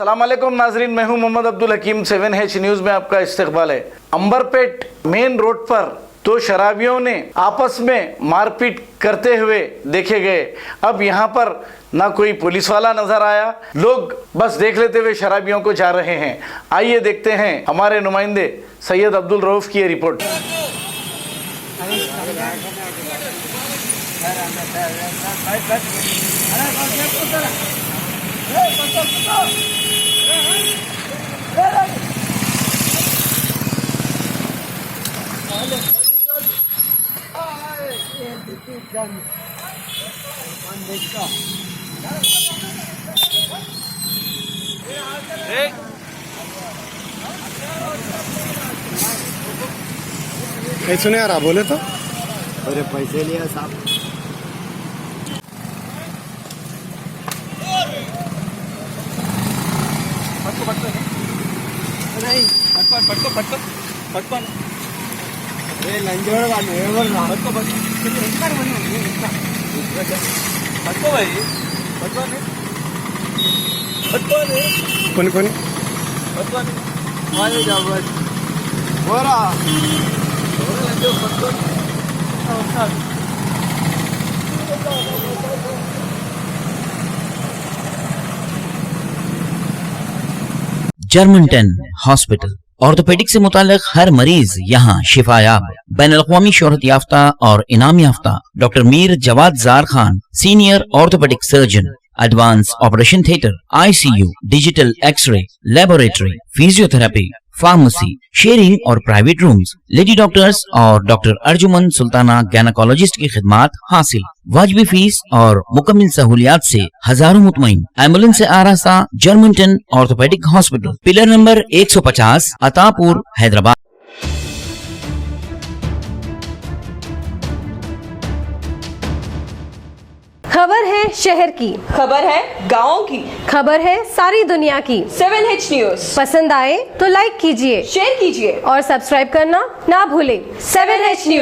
अस्सलाम वालेकुम नाजरीन, मैं हूं मोहम्मद अब्दुल हकीम। 7H न्यूज़ में आपका इस्तकबाल है। अंबरपेट मेन रोड पर दो शराबियों ने आपस में मारपीट करते हुए देखे गए। अब यहां पर ना कोई पुलिस वाला नजर आया, लोग बस देख लेते हुए शराबियों को जा रहे हैं। आइए देखते हैं हमारे नुमाइंदे सैयद अब्दुल रऊफ की ये रिपोर्ट। सुने यार, आप बोले तो अरे पैसे लिया साहब। नहीं लंजोड़ वाले कोणी कोणी जर्मनटन हॉस्पिटल ऑर्थोपेडिक से मुताल्लिक हर मरीज यहाँ शिफायाब। बैनुल-अक़वामी शोहरत याफ्ता और इनाम याफ्ता doctor Mir Jawad Zar Khan, senior orthopaedic surgeon, advance operation theatre, ICU, digital x ray, laboratory, physiotherapy, pharmacy, sharing और प्राइवेट रूम्स, लेडी डॉक्टर्स और डॉक्टर अर्जुमन सुल्ताना गैनकोलॉजिस्ट की खिदमात हासिल। वाजिबी फीस और मुकम्मल सहूलियात से हजारों मुतमईन। एम्बुलेंस से आरास्ता Germanton orthopaedic hospital, pillar number 150, Attapur, Hyderabad. खबर है शहर की, खबर है गाँव की, खबर है सारी दुनिया की। 7H न्यूज़ पसंद आए तो लाइक कीजिए, शेयर कीजिए और सब्सक्राइब करना ना भूलें। 7H news.